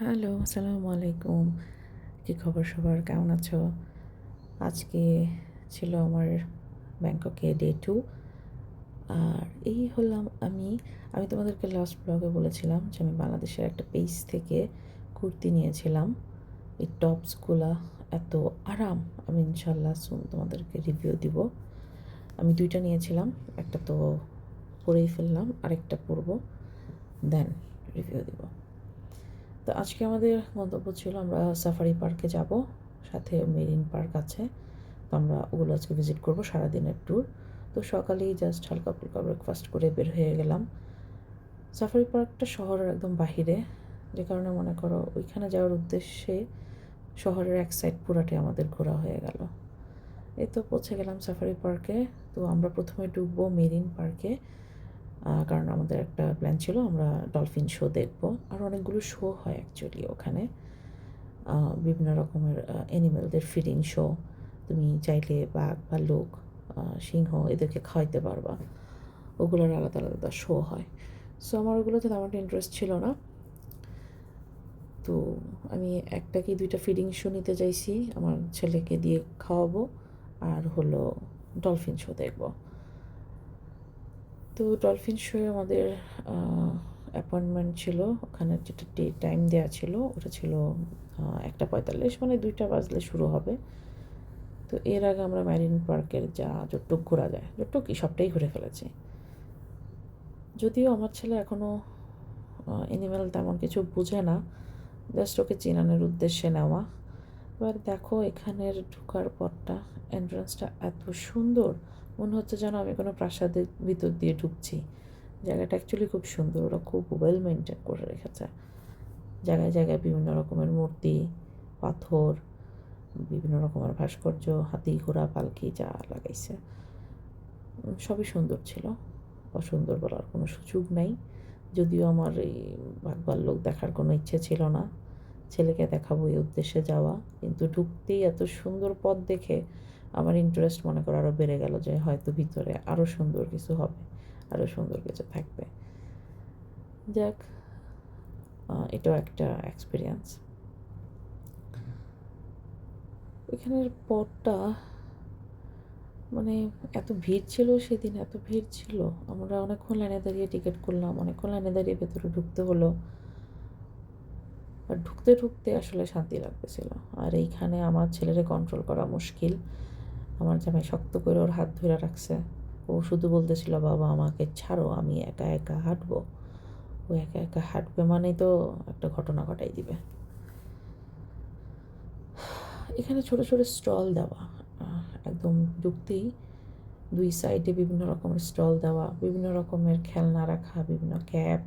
Hello, আসসালামু আলাইকুম। কী খবর সবার? কেমন আছো? আজকে ছিল আমার ব্যাংককে ডে 2। আর এই হলাম আমি। আমি তোমাদেরকে লাস্ট ব্লগে বলেছিলাম যে আমি বাংলাদেশের একটা পেজ থেকে কুর্তি নিয়েছিলাম। এই টপসগুলা এত আরাম। আমি ইনশাল্লাহ সুন তোমাদেরকে রিভিউ দিব। আমি ২ টা নিয়েছিলাম। একটা তো পরেই ফেললাম, আরেকটা পরবো, দেন রিভিউ দিব। তো আজকে আমাদের গন্তব্য ছিল আমরা সাফারি পার্কে যাব, সাথে মেরিন পার্ক আছে। তো আমরা ওগুলো আজকে ভিজিট করবো, সারাদিনের ট্যুর। তো সকালেই জাস্ট হালকা ফুলকা ব্রেকফাস্ট করে বের হয়ে গেলাম। সাফারি পার্কটা শহরের একদম বাহিরে, যে কারণে মনে করো ওইখানে যাওয়ার উদ্দেশ্যে শহরের এক সাইড পুরাটাই আমাদের ঘোরা হয়ে গেল। এই তো পৌঁছে গেলাম সাফারি পার্কে। তো আমরা প্রথমে ঢুকবো মেরিন পার্কে, কারণ আমাদের একটা প্ল্যান ছিল আমরা ডলফিন শো দেখবো। আর অনেকগুলো শো হয় অ্যাকচুয়ালি ওখানে, বিভিন্ন রকমের অ্যানিমেলদের ফিডিং শো। তুমি চাইলে বাঘ, ভাল্লুক, সিংহ এদেরকে খাওয়াইতে পারবা। ওগুলোর আলাদা আলাদা শো হয়। সো আমার ওগুলোতে তেমন একটা ইন্টারেস্ট ছিল না। তো আমি একটা কি 2টা ফিডিং শো নিতে চাইছি, আমার ছেলেকে দিয়ে খাওয়াবো, আর হলো ডলফিন শো দেখবো। তো ডলফিন শোয়ে আমাদের অ্যাপয়েন্টমেন্ট ছিল, ওখানে যেটা টাইম দেওয়া ছিল ওটা ছিল 1:45, মানে 2টা বাজলে শুরু হবে। তো এর আগে আমরা ম্যারিন পার্কের যা যতটুক ঘোরা যায়, যতটুক কি সবটাই ঘুরে ফেলেছি। যদিও আমার ছেলে এখনও অ্যানিম্যাল তেমন কিছু বোঝে না, জাস্ট ওকে চেনানোর উদ্দেশ্যে নেওয়া। এবার দেখো এখানের ঢোকার পথটা, এন্ট্রান্সটা এত সুন্দর, মনে হচ্ছে যেন আমি কোনো প্রাসাদের ভিতর দিয়ে ঢুকছি। জায়গাটা অ্যাকচুয়ালি খুব সুন্দর, ওরা খুব ওয়েল মেনটেন করে রেখেছে। জায়গায় জায়গায় বিভিন্ন রকমের মূর্তি, পাথর, বিভিন্ন রকমের ভাস্কর্য, হাতি ঘোড়া পালকি যা লাগাইছে সবই সুন্দর ছিল। অসুন্দর বলার কোনো সুযোগ নাই। যদিও আমার এই বাঘ ভাল্লুক দেখার কোনো ইচ্ছে ছিল না, ছেলেকে দেখাবো এই উদ্দেশ্যে যাওয়া, কিন্তু ঢুকতেই এত সুন্দর পথ দেখে আমার ইন্টারেস্ট মনে করো আরও বেড়ে গেল যে হয়তো ভিতরে আরও সুন্দর কিছু হবে, আরও সুন্দর কিছু থাকবে। যাক, এটাও একটা এক্সপিরিয়েন্স। এখানের পথটা মানে এত ভিড় ছিল সেদিন, এত ভিড় ছিল, আমরা অনেকক্ষণ লাইনে দাঁড়িয়ে টিকিট করলাম, অনেকক্ষণ লাইনে দাঁড়িয়ে ভেতরে ঢুকতে হলো। আর ঢুকতে ঢুকতে আসলে শান্তি লাগতেছিল। আর এইখানে আমার ছেলেরে কন্ট্রোল করা মুশকিল। আমার জামাই শক্ত করে ওর হাত ধরে রাখছে। ও শুধু বলতেছিল, বাবা আমাকে ছাড়ো, আমি একা একা হাঁটবো। ও একা একা হাঁটবে মানেই তো একটা ঘটনা ঘটাই দিবে। এখানে ছোট ছোট স্টল দেওয়া, একদম ঢুকতেই 2 সাইডে বিভিন্ন রকমের স্টল দেওয়া, বিভিন্ন রকমের খেলনা রাখা, বিভিন্ন ক্যাপ।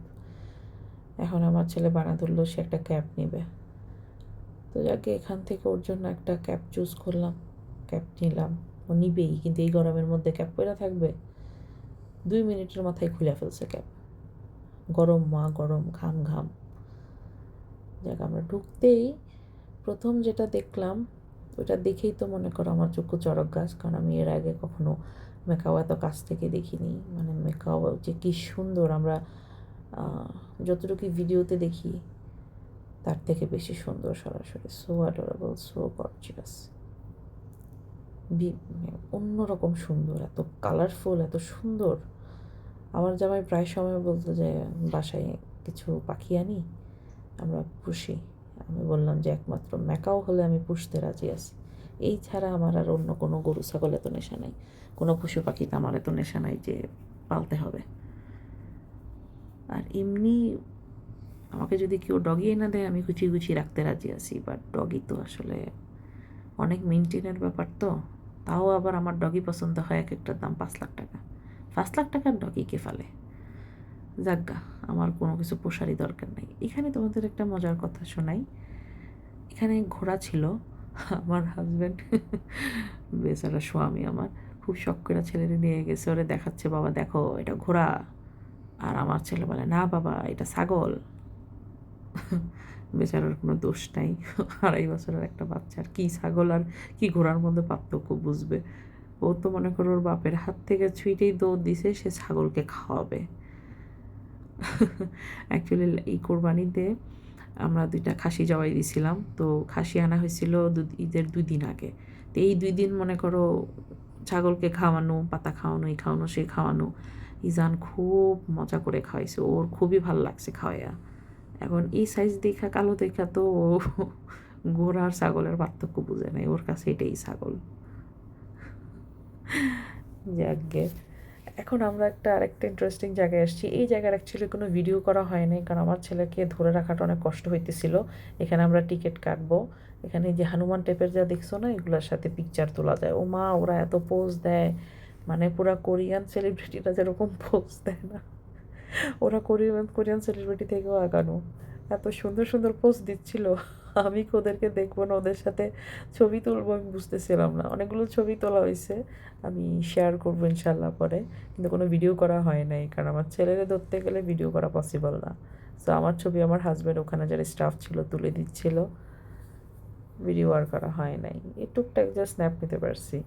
এখন আমার ছেলে বায়না ধরলো সে একটা ক্যাপ নেবে। তো যাকে এখান থেকে ওর জন্য একটা ক্যাপ চুজ করলাম, ক্যাপ নিলাম। ও নিবেই, কিন্তু এই গরমের মধ্যে ক্যাপ পরে থাকবে? 2 মিনিটের মাথায় খুলে ফেলছে ক্যাপ। গরম মা গরম, ঘাম ঘাম। যাক, আমরা ঢুকতেই প্রথম যেটা দেখলাম, ওটা দেখেই তো মনে করো আমার চক্ষু চড়ক গাছ, কারণ আমি এর আগে কখনো মেকাও এত কাছ থেকে দেখিনি। মানে মেকাও যে কী সুন্দর, আমরা যতটুকু ভিডিওতে দেখি তার থেকে বেশি সুন্দর সরাসরি। সো অ্যাডোরেবল, সো গর্জিয়াস, অন্যরকম সুন্দর, এত কালারফুল, এত সুন্দর। আমার জামাই প্রায় সময় বলতো যে বাসায় কিছু পাখি আনি, আমরা পুষি। আমি বললাম যে একমাত্র ম্যাকাও হলে আমি পুষতে রাজি আছি, এই ছাড়া আমার আর অন্য কোনো গরু ছাগল এত নেশা নাই, কোনো পশু পাখিতে আমার এত নেশা নাই যে পালতে হবে। আর এমনি আমাকে যদি কেউ ডগি এনে দেয় আমি গুছিয়ে গুছিয়ে রাখতে রাজি আছি, বাট ডগি তো আসলে অনেক মেনটেনের ব্যাপার। তো তাও আবার আমার ডগি পছন্দ হয় এক একটার দাম 5 লাখ টাকা। 5 লাখ টাকার ডগি কে ফেলে? যাজ্ঞা, আমার কোনো কিছু পোষারই দরকার নেই। এখানে তোমাদের একটা মজার কথা শোনাই। এখানে ঘোড়া ছিল, আমার হাজব্যান্ড বেচারা স্বামী আমার খুব শখ করে ছেলেরে নিয়ে গেছে, ওরে দেখাচ্ছে, বাবা দেখো এটা ঘোড়া। আর আমার ছেলে বলে, না বাবা এটা ছাগল। বেচারার কোনো দোষ নাই, 2.5 বছরের একটা বাচ্চার কি ছাগল আর কি ঘোড়ার মধ্যে পার্থক্য বুঝবে? ও তো মনে করো ওর বাপের হাত থেকে ছুঁইটেই দৌড় দিছে সে ছাগলকে খাওয়াবে। অ্যাকচুয়ালি এই কোরবানিতে আমরা 2টা খাসি জবাই দিয়েছিলাম। তো খাসি আনা হয়েছিল ঈদের 2 দিন আগে। তো এই 2 দিন মনে করো ছাগলকে খাওয়ানো, পাতা খাওয়ানো, এই খাওয়ানো, সেই খাওয়ানো। ইজান খুব মজা করে খাওয়াইছে, ওর খুবই ভালো লাগছে খাওয়াইয়া। এখন এই সাইজ দেখা, কালো দেখা তো ও ঘোড়া আর ছাগলের পার্থক্য বুঝে নাই, ওর কাছে এটাই ছাগল। যাকগে, এখন আমরা আরেকটা ইন্টারেস্টিং জায়গায় আসছি। এই জায়গার অ্যাকচুয়ালি কোনো ভিডিও করা হয় নাই, কারণ আমার ছেলেকে ধরে রাখাটা অনেক কষ্ট হইতেছিল। এখানে আমরা টিকিট কাটবো। এখানে যে হনুমান টাইপের যা দেখছো না, এগুলোর সাথে পিকচার তোলা যায়। ও মা, ওরা এত পোজ দেয়, মানে পুরা কোরিয়ান সেলিব্রিটিরা যেরকম পোজ দেয় না, ওরা কোরিয়ান সেলিব্রিটি থেকেও আগানো। এত সুন্দর সুন্দর পোস্ট দিচ্ছিল, আমি কি ওদেরকে দেখবো না, ওদের সাথে ছবি তুলবো, আমি বুঝতেছিলাম না। অনেকগুলো ছবি তোলা হয়েছে, আমি শেয়ার করবো ইনশাল্লাহ পরে, কিন্তু কোনো ভিডিও করা হয় নাই, কারণ আমার ছেলেরে ধরতে গেলে ভিডিও করা পসিবল না। সো আমার ছবি আমার হাজব্যান্ড ওখানে যারা স্টাফ ছিল তুলে দিচ্ছিল, ভিডিও আর করা হয় নাই। এই টুকটাক জাস্ট স্ন্যাপ নিতে পারছি।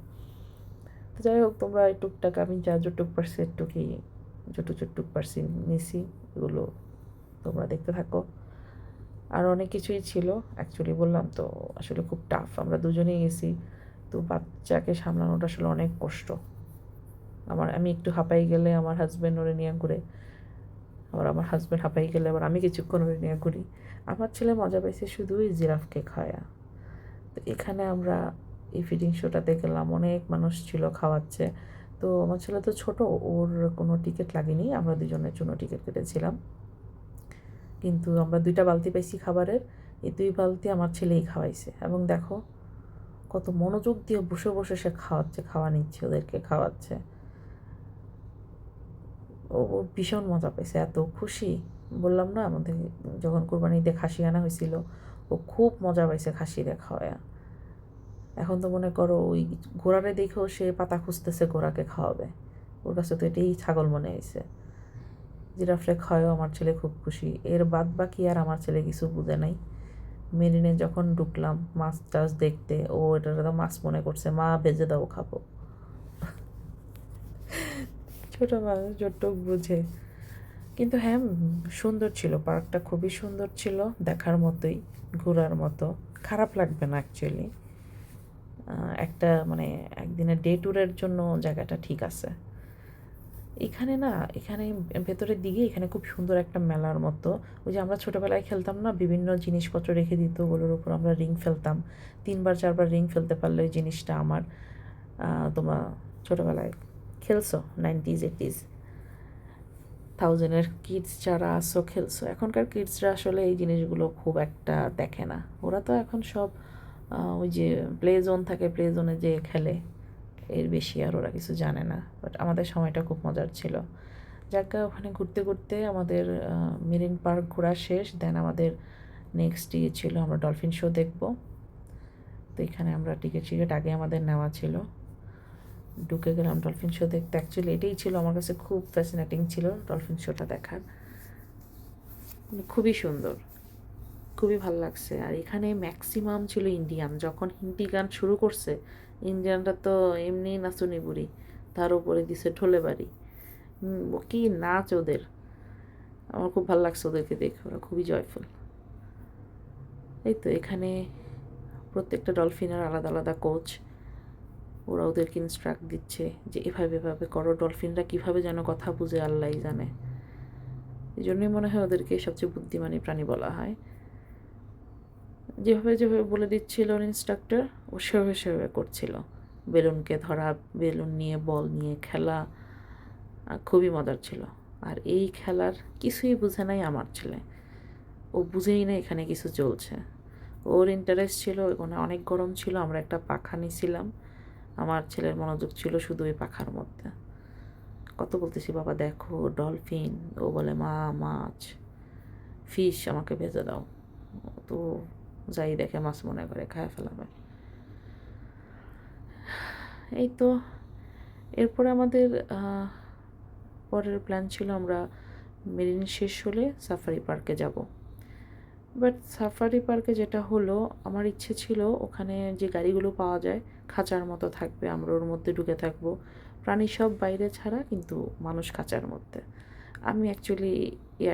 তো যাই হোক, তোমরা এই টুকটাক আমি যা যটুক পারছি একটুকি যটুক পারছি নিছি, এগুলো তোমরা দেখতে থাকো। আর অনেক কিছুই ছিল, অ্যাকচুয়ালি বললাম তো আসলে খুব টাফ, আমরা দুজনেই গেছি। তো বাচ্চাকে সামলানোটা আসলে অনেক কষ্ট। আমি একটু হাঁপাই গেলে আমার হাজব্যান্ড ওরে নিয়ে ঘুরে, আবার আমার হাজব্যান্ড হাঁপাই গেলে আবার আমি কিছুক্ষণ ওরে নিয়ে ঘুরি। আমার ছেলে মজা পাইছে শুধু ওই জিরাফকে খাওয়া। তো এখানে আমরা এই ফিডিং শোটাতে গেলাম, অনেক মানুষ ছিল খাওয়াচ্ছে। তো আমার ছেলে তো ছোট, ওর কোনো টিকিট লাগেনি, আমরা দুজনের জন্য টিকিট কেটেছিলাম। কিন্তু আমরা 2টা বালতি পাইছি খাবারের, এই 2 বালতি আমার ছেলেই খাওয়াইছে। এবং দেখো কত মনোযোগ দিয়ে বসে বসে সে খাওয়া নিচ্ছে, ওদেরকে খাওয়াচ্ছে। ও ভীষণ মজা পেয়েছে, এত খুশি। বললাম না, আমাদের যখন কোরবানিতে খাসি আনা হয়েছিল, ও খুব মজা পাইছে খাসিরে খাওয়া। এখন তো মনে করো ওই ঘোড়ারে দেখেও সে পাতা খুঁজতেছে ঘোড়াকে খাওয়াবে, ওর কাছে তো এটাই ছাগল মনে হয়েছে। জিরাফরে খাওয়াও আমার ছেলে খুব খুশি। এর বাদ বাকি আর আমার ছেলে কিছু বুঝে নাই। মেরিনে যখন ঢুকলাম মাছ টাছ দেখতে, ও এটা তো মাছ মনে করছে, মা ভেজে দাও খাবো। ছোটো মানুষ যতটুক বুঝে। কিন্তু হ্যাঁ, সুন্দর ছিল পার্কটা, খুবই সুন্দর ছিল, দেখার মতোই, ঘোরার মতো। খারাপ লাগবে না অ্যাকচুয়ালি। একটা মানে একদিনের ডে ট্যুরের জন্য জায়গাটা ঠিক আছে। এখানে ভেতরের দিকে এখানে খুব সুন্দর একটা মেলার মতো। ওই যে আমরা ছোটোবেলায় খেলতাম না, বিভিন্ন জিনিসপত্র রেখে দিত, ওগুলোর উপর আমরা রিং ফেলতাম। 3বার 4বার রিং ফেলতে পারলে ওই জিনিসটা আমার। তোমরা ছোটোবেলায় খেলছো 90s 80s 1000-এর কিডস যারা আসো খেলছো। এখনকার কিডসরা আসলে এই জিনিসগুলো খুব একটা দেখে না, ওরা তো এখন সব ওই যে প্লে জোন থাকে, প্লে জোনে যে খেলে, এর বেশি আর ওরা কিছু জানে না। বাট আমাদের সময়টা খুব মজার ছিল। যাক, ওখানে ঘুরতে ঘুরতে আমাদের মেরিন পার্ক ঘোরা শেষ। দেন আমাদের নেক্সট ইয়ে ছিল আমরা ডলফিন শো দেখব। তো এখানে আমরা টিকিট আগে আমাদের নেওয়া ছিল, ঢুকে গেলাম ডলফিন শো দেখতে। অ্যাকচুয়ালি এটাই ছিল আমার কাছে খুব ফ্যাসিনেটিং ছিল ডলফিন শোটা দেখার, খুবই সুন্দর, খুবই ভালো লাগছে। আর এখানে ম্যাক্সিমাম ছিল ইন্ডিয়ান। যখন হিন্দি গান শুরু করছে, ইন্ডিয়ানরা তো এমনি নাচুনি বুড়ি, তার উপরে দিছে ঢোলে বাড়ি। কি নাচ ওদের, আমার খুব ভালো লাগছে ওদেরকে দেখে, ওরা খুবই জয়ফুল। এই তো এখানে প্রত্যেকটা ডলফিনের আলাদা আলাদা কোচ, ওরা ওদেরকে ইনস্ট্রাক্ট দিচ্ছে যে এভাবে এভাবে করো। ডলফিনরা কীভাবে যেন কথা বুঝে আল্লাহই জানে, এই জন্যই মনে হয় ওদেরকে সবচেয়ে বুদ্ধিমানী প্রাণী বলা হয়। যেভাবে যেভাবে বলে দিচ্ছিল ইনস্ট্রাক্টর, ও সেভাবে করছিল। বেলুনকে ধরা, বেলুন নিয়ে বল নিয়ে খেলা, খুবই মজার ছিল। আর এই খেলার কিছুই বুঝে নাই আমার ছেলে, ও বুঝেই না এখানে কিছু চলছে। ওর ইন্টারেস্ট ছিল, ওখানে অনেক গরম ছিল, আমরা একটা পাখা নিয়েছিলাম, আমার ছেলের মনোযোগ ছিল শুধু ওই পাখার মধ্যে। কত বলতেছি বাবা দেখো ডলফিন, ও বলে মা মাছ, ফিশ আমাকে ভেজে দাও। তো যাই দেখে মাছ মনে করে খায় ফেলাবে। এই তো এরপরে আমাদের পরের প্ল্যান ছিল আমরা মেরিন শেষ হলে সাফারি পার্কে যাব। বাট সাফারি পার্কে যেটা হলো, আমার ইচ্ছে ছিল ওখানে যে গাড়িগুলো পাওয়া যায় খাঁচার মতো থাকবে, আমরা ওর মধ্যে ঢুকে থাকবো, প্রাণী সব বাইরে ছাড়া, কিন্তু মানুষ খাঁচার মধ্যে। আমি অ্যাকচুয়ালি এই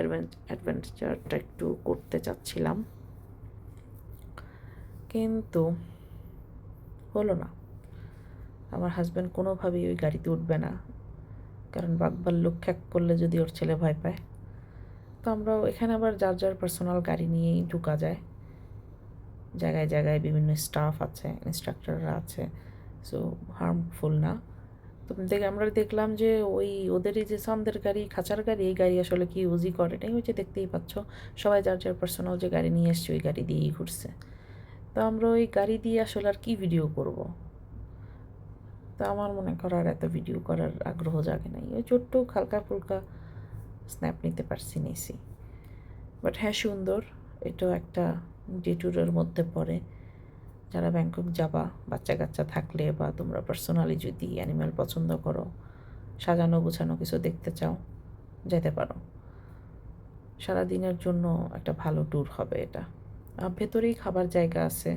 অ্যাডভেঞ্চারটা একটু করতে চাচ্ছিলাম। কিন্তু হলো না। আমার হাজব্যান্ড কোনোভাবেই ওই গাড়িতে উঠবে না, কারণ বাকবাল্লুক খ্যাক করলে যদি ওর ছেলে ভয় পায়। তো আমরাও এখানে আবার যার যার পার্সোনাল গাড়ি নিয়েই ঢোকা যায়। জায়গায় জায়গায় বিভিন্ন স্টাফ আছে, ইনস্ট্রাক্টররা আছে, সো হার্মফুল না। তো আমরা দেখলাম যে ওই ওদেরই যে সামদের গাড়ি, খাঁচার গাড়ি, এই গাড়ি আসলে কি ইউজই করে নাই, ওই যে দেখতেই পাচ্ছ সবাই যার যার পার্সোনাল যে গাড়ি নিয়ে এসছে ওই গাড়ি দিয়েই ঘুরছে। তো আমরা ওই গাড়ি দিয়ে আসলে আর কি ভিডিও করব। তো আমার মনে করার এত ভিডিও করার আগ্রহ জাগে নাই, ওই ছোট্ট হালকা ফুলকা স্ন্যাপ নিতে পারছি, নিয়েছি। বাট হ্যাঁ, সুন্দর। এটাও একটা ডে ট্যুরের মধ্যে পড়ে। যারা ব্যাংকক যাবা, বাচ্চা কাচ্চা থাকলে বা তোমরা পার্সোনালি যদি অ্যানিম্যাল পছন্দ করো, সাজানো গোছানো কিছু দেখতে চাও, যেতে পারো। সারাদিনের জন্য একটা ভালো ট্যুর হবে এটা। ভেতরেই খাবার জায়গা আছে,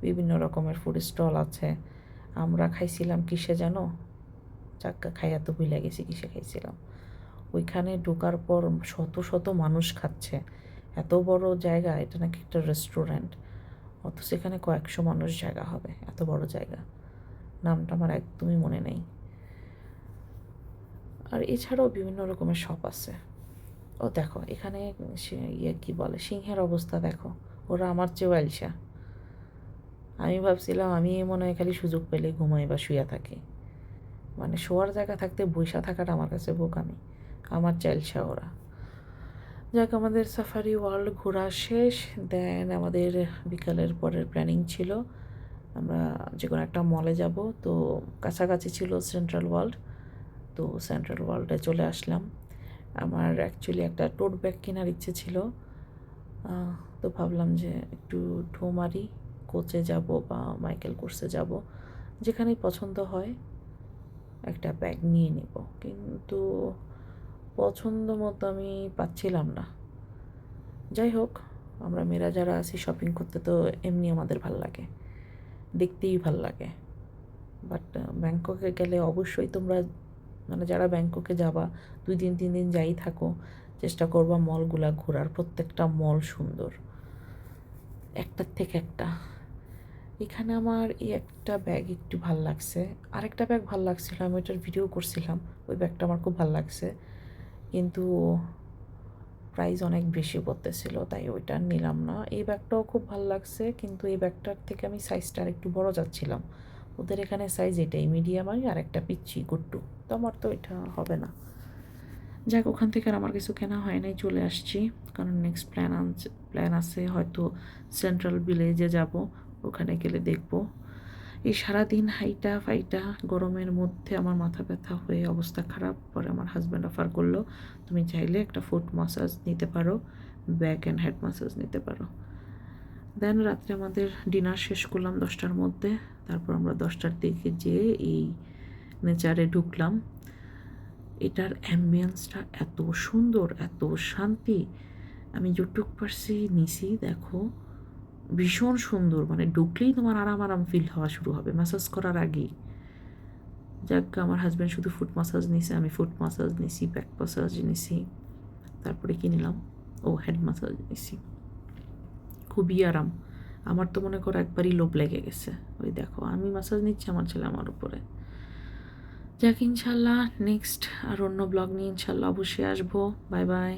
বিভিন্ন রকমের ফুড স্টল আছে। আমরা খাইছিলাম কিসে জানো, চাক্কা খাইয়া তো ভুলে গেছি কিসে খাইছিলাম। ওইখানে ঢোকার পর শত শত মানুষ খাচ্ছে, এত বড় জায়গা, এটা নাকি একটা রেস্টুরেন্ট, অথচ এখানে কয়েকশো মানুষ জায়গা হবে, এত বড় জায়গা। নামটা আমার একদমই মনে নেই। আর এছাড়াও বিভিন্ন রকমের শপ আছে। ও দেখো এখানে কী বলে, সিংহের অবস্থা দেখো, ওরা আমার চেয়েও আলসা। আমি ভাবছিলাম আমি মনে হয় খালি সুযোগ পেলে ঘুমাই বা শুয়ে থাকি, মানে শোয়ার জায়গা থাকতে বইসা থাকাটা আমার কাছে বোকামি। আমার চাইলসা ওরা। যাক, আমাদের সাফারি ওয়ার্ল্ড ঘোরা শেষ। দেন আমাদের বিকালের পরের প্ল্যানিং ছিল আমরা যে কোনো একটা মলে যাব। তো কাছাকাছি ছিল সেন্ট্রাল ওয়ার্ল্ড, তো সেন্ট্রাল ওয়ার্ল্ডে চলে আসলাম। আমার অ্যাকচুয়ালি একটা টোট ব্যাগ কেনার ইচ্ছে ছিল, তো ভাবলাম যে একটু ঢো মারি, কোচে যাব বা মাইকেল কোর্সে যাব, যেখানেই পছন্দ হয় একটা ব্যাগ নিয়ে নেব। কিন্তু পছন্দ মতো আমি পাচ্ছিলাম না। যাই হোক, আমরা মেয়েরা যারা আছি শপিং করতে তো এমনি আমাদের ভাল লাগে, দেখতেই ভাল লাগে। বাট ব্যাংককে গেলে অবশ্যই তোমরা, মানে যারা ব্যাংককে যাবা 2 দিন 3 দিন যাই থাকো, চেষ্টা করবা মলগুলা ঘোরার। প্রত্যেকটা মল সুন্দর, একটার থেকে একটা। এখানে আমার এই একটা ব্যাগ একটু ভাল লাগছে, আরেকটা ব্যাগ ভাল লাগছিল, আমি ওইটার ভিডিও করছিলাম। ওই ব্যাগটা আমার খুব ভাল লাগছে, কিন্তু প্রাইস অনেক বেশি পড়তেছিল, তাই ওইটা নিলাম না। এই ব্যাগটাও খুব ভাল লাগছে, কিন্তু এই ব্যাগটার থেকে আমি সাইজটা আর একটু বড় যাচ্ছিলাম। ওদের এখানে সাইজ এটাই, মিডিয়াম, আর একটা পিচ্ছি গুট্টু, তো আমার তো এটা হবে না। যাক, ওখান থেকে আর আমার কিছু কেনা হয় নাই, চলে আসছি। কারণ নেক্সট প্ল্যান আছে, হয়তো সেন্ট্রাল ভিলেজে যাব, ওখানে গেলে দেখব। এই সারাদিন হাইটা ফাইটা গরমের মধ্যে আমার মাথা ব্যথা হয়ে অবস্থা খারাপ। পরে আমার হাজব্যান্ড অফার করলো, তুমি চাইলে একটা ফুট মাসাজ নিতে পারো, ব্যাক অ্যান্ড হেড মাসাজ নিতে পারো। দেন রাত্রে আমাদের ডিনার শেষ করলাম 10টার মধ্যে। তারপর আমরা 10টার দিকে যেয়ে এই নেচারে ঢুকলাম। এটার অ্যাম্বিয়েন্সটা এত সুন্দর, এত শান্তি, আমি যতটুক পারছি নিছি। দেখো ভীষণ সুন্দর, মানে ঢুকলেই তোমার আরাম আরাম ফিল হওয়া শুরু হবে ম্যাসাজ করার আগেই। যাক, আমার হাজব্যান্ড শুধু ফুট মাসাজ নিছে, আমি ফুট মাসাজ নিছি, ব্যাক মাসাজ নিছি, তারপরে কি নিলাম, হেড মাসাজ নিছি। খুবই আরাম। আমার তো মনে করো একবারই লোভ লেগে গেছে। ওই দেখো আমি মাসাজ নিচ্ছি, আমার ছেলে আমার উপরে। যাক, ইনশাল্লাহ নেক্সট আর অন্য ব্লগ নিয়ে ইনশাল্লাহ অবশ্যই আসবো। Bye bye.